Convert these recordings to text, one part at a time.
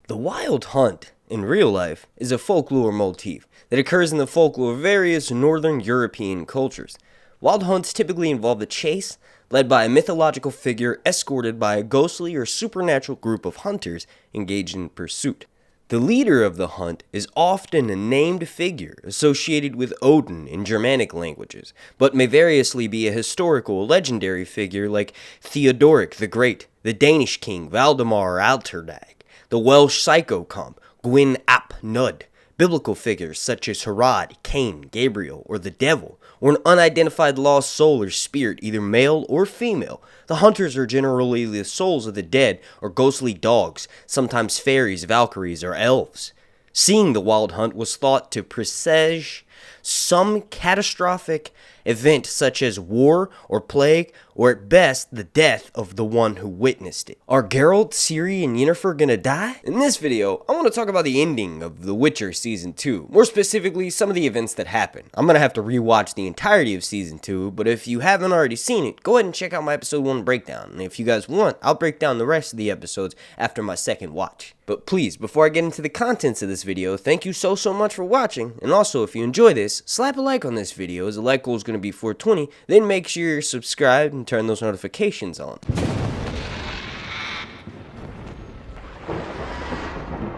The wild hunt, in real life, is a folklore motif that occurs in the folklore of various northern European cultures. Wild hunts typically involve the chase, led by a mythological figure escorted by a ghostly or supernatural group of hunters engaged in pursuit. The leader of the hunt is often a named figure associated with Odin in Germanic languages, but may variously be a historical or legendary figure like Theodoric the Great, the Danish king Valdemar Atterdag, the Welsh psycho-comp Gwyn ap Nudd, biblical figures such as Herod, Cain, Gabriel, or the devil, or an unidentified lost soul or spirit, either male or female. The hunters are generally the souls of the dead or ghostly dogs, sometimes fairies, valkyries, or elves. Seeing the wild hunt was thought to presage some catastrophic event such as war or plague, or at best, the death of the one who witnessed it. Are Geralt, Ciri, and Yennefer gonna die? In this video, I want to talk about the ending of The Witcher Season 2. More specifically, some of the events that happen. I'm gonna have to rewatch the entirety of Season 2, but if you haven't already seen it, go ahead and check out my Episode 1 breakdown. And if you guys want, I'll break down the rest of the episodes after my second watch. But please, before I get into the contents of this video, thank you so much for watching. And also, if you enjoy this, slap a like on this video, as the like goal is going to be 420. Then make sure you're subscribed and turn those notifications on.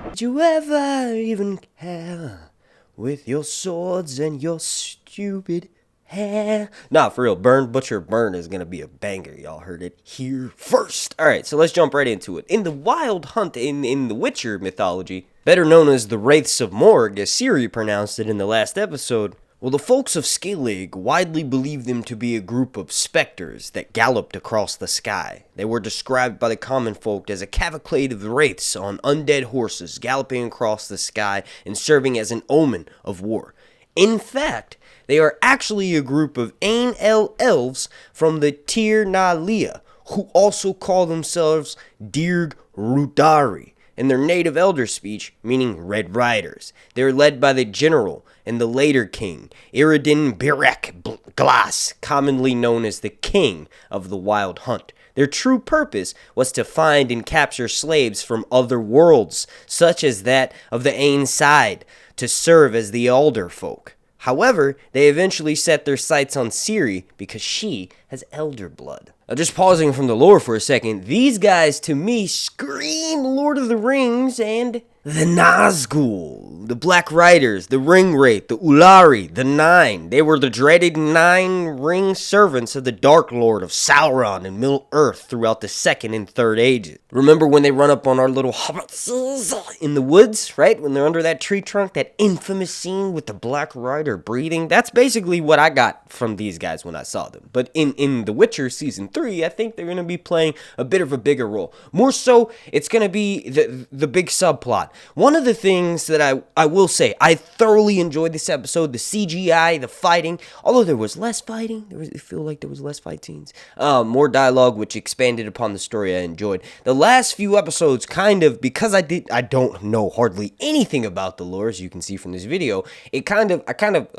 Did you ever even care with your swords and your stupid hair? Nah, for real, Burn Butcher Burn is gonna be a banger. Y'all heard it here first. Alright, so let's jump right into it. In the wild hunt in the Witcher mythology, better known as the Wraiths of Morg, as Ciri pronounced it in the last episode, well, the folks of Skellig widely believed them to be a group of specters that galloped across the sky. They were described by the common folk as a cavalcade of wraiths on undead horses galloping across the sky and serving as an omen of war. In fact, they are actually a group of Ain-El elves from the Tir na Lia, who also call themselves Dirg Rudari, in their native elder speech, meaning Red Riders. They are led by the general and the later king, Iridin Birek Glass, commonly known as the King of the Wild Hunt. Their true purpose was to find and capture slaves from other worlds, such as that of the Ain Side, to serve as the Elder folk. However, they eventually set their sights on Ciri because she has elder blood. Now, just pausing from the lore for a second, these guys to me scream Lord of the Rings and the Nazgul, the Black Riders, the Ringwraith, the Ulari, the Nine. They were the dreaded 9 ring servants of the Dark Lord of Sauron and Middle-earth throughout the Second and Third Ages. Remember when they run up on our little hobbits in the woods, right? When they're under that tree trunk, that infamous scene with the Black Rider breathing? That's basically what I got from these guys when I saw them. But in The Witcher Season 3, I think they're going to be playing a bit of a bigger role. More so, it's going to be the big subplot. One of the things that I will say, I thoroughly enjoyed this episode, the CGI, the fighting, although there was less fighting, I feel like there was less fight scenes, more dialogue, which expanded upon the story I enjoyed. The last few episodes kind of, because I don't know hardly anything about the lore, as you can see from this video, I kind of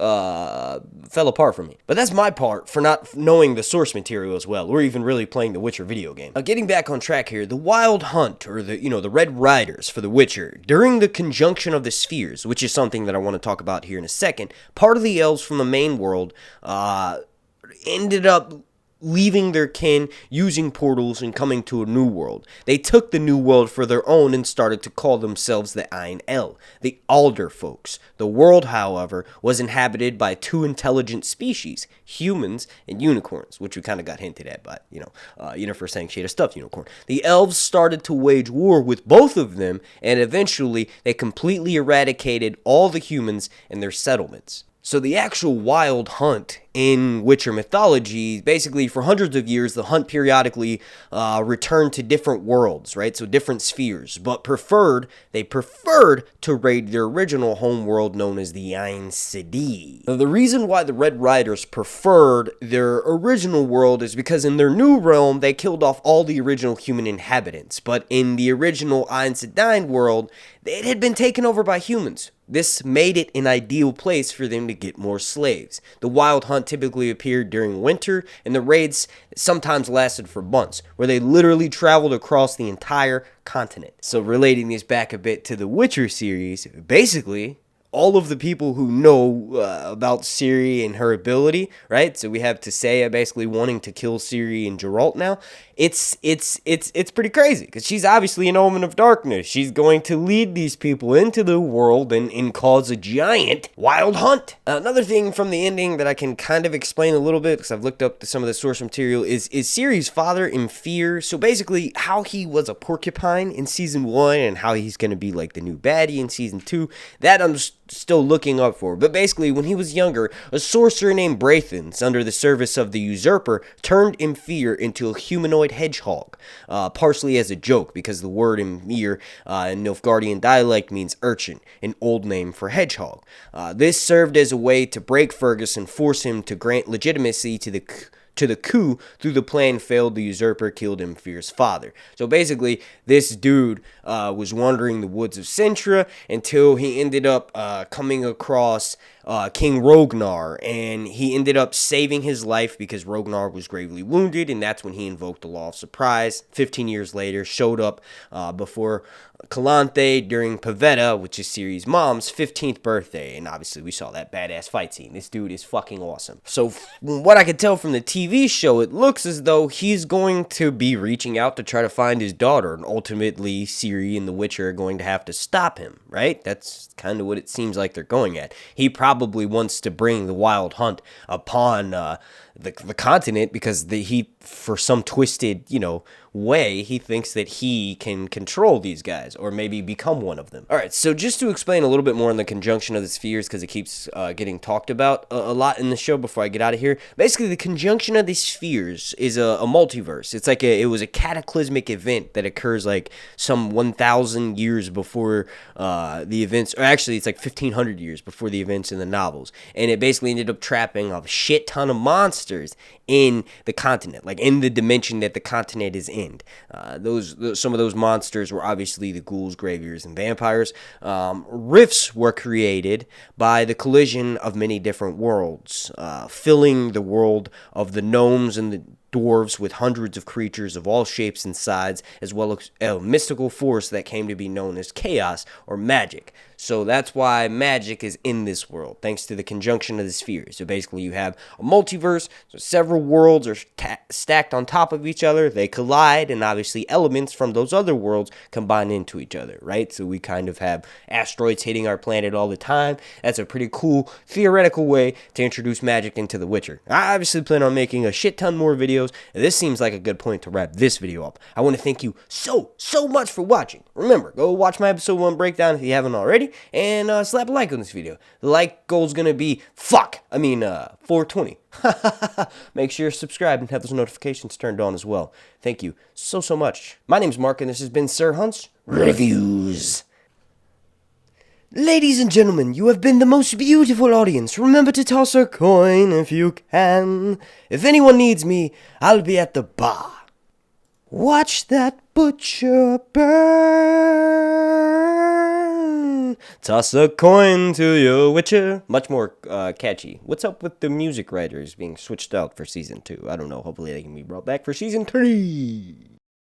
fell apart for me. But that's my part for not knowing the source material as well, or even really playing the Witcher video game. Now, getting back on track here, the Wild Hunt, or the Red Riders for the Witcher, during the conjunction of the spheres, which is something that I want to talk about here in a second, part of the elves from the main world ended up leaving their kin, using portals, and coming to a new world. They took the new world for their own and started to call themselves the Ain-El, the Alder folks. The world, however, was inhabited by 2 intelligent species, humans and unicorns, which we kind of got hinted at by, Yennefer saying she had a stuffed unicorn. The elves started to wage war with both of them, and eventually they completely eradicated all the humans and their settlements. So the actual wild hunt in Witcher mythology, basically for hundreds of years, the hunt periodically returned to different worlds, right? So different spheres, but they preferred to raid their original home world known as the Ain Sidi. Now, the reason why the Red Riders preferred their original world is because in their new realm, they killed off all the original human inhabitants, but in the original Ain Sedine world, it had been taken over by humans. This made it an ideal place for them to get more slaves. The Wild Hunt Hunt typically appeared during winter, and the raids sometimes lasted for months, where they literally traveled across the entire continent. So relating this back a bit to the Witcher series, basically all of the people who know about Ciri and her ability, right? So we have Tissaia basically wanting to kill Ciri and Geralt now. It's pretty crazy because she's obviously an omen of darkness. She's going to lead these people into the world and cause a giant wild hunt. Another thing from the ending that I can kind of explain a little bit because I've looked up some of the source material is Ciri's father Emfir. So basically how he was a porcupine in season 1 and how he's going to be like the new baddie in season 2. That I'm still looking up for. But basically when he was younger, a sorcerer named Braithens under the service of the usurper turned Emfir into a humanoid hedgehog, partially as a joke because the word Ymir in Nilfgaardian dialect means urchin, an old name for hedgehog. This served as a way to break Fergus and force him to grant legitimacy to the coup. Through the plan failed, the usurper killed Emfir's father. So basically, this dude was wandering the woods of Cintra until he ended up coming across King Rognar, and he ended up saving his life because Rognar was gravely wounded, and that's when he invoked the Law of Surprise. 15 years later, showed up before Calanthe during Pavetta, which is Ciri's mom's 15th birthday, and obviously we saw that badass fight scene. This dude is fucking awesome. So from what I could tell from the TV show, it looks as though he's going to be reaching out to try to find his daughter, and ultimately Ciri and the Witcher are going to have to stop him, right? That's kind of what it seems like they're going at. He probably wants to bring the wild hunt upon the continent because he, for some twisted, way, he thinks that he can control these guys or maybe become one of them. All right, so just to explain a little bit more on the conjunction of the spheres, because it keeps getting talked about a lot in the show before I get out of here. Basically, the conjunction of the spheres is a multiverse. It's like it was a cataclysmic event that occurs like some 1,000 years before the events, or actually it's like 1,500 years before the events in the novels, and it basically ended up trapping a shit ton of monsters in the continent, like in the dimension that the continent is in. Some of those monsters were obviously the ghouls, graveyears, and vampires. Rifts were created by the collision of many different worlds, filling the world of the gnomes and the dwarves with hundreds of creatures of all shapes and sizes, as well as a mystical force that came to be known as chaos or magic. So that's why magic is in this world, thanks to the conjunction of the spheres. So basically you have a multiverse, so several worlds are stacked on top of each other, they collide, and obviously elements from those other worlds combine into each other, right? So we kind of have asteroids hitting our planet all the time. That's a pretty cool theoretical way to introduce magic into The Witcher. I obviously plan on making a shit ton more videos, and this seems like a good point to wrap this video up. I want to thank you so much for watching. Remember, go watch my episode 1 breakdown if you haven't already, and slap a like on this video. The like goal is going to be 420. Make sure you're subscribed and have those notifications turned on as well. Thank you so much. My name's Mark, and this has been Sir Hunt's Reviews. Ladies and gentlemen, you have been the most beautiful audience. Remember to toss a coin if you can. If anyone needs me, I'll be at the bar. Watch that butcher burn. Toss a coin to your Witcher. Much more catchy. What's up with the music writers being switched out for season 2? I don't know. Hopefully they can be brought back for season 3.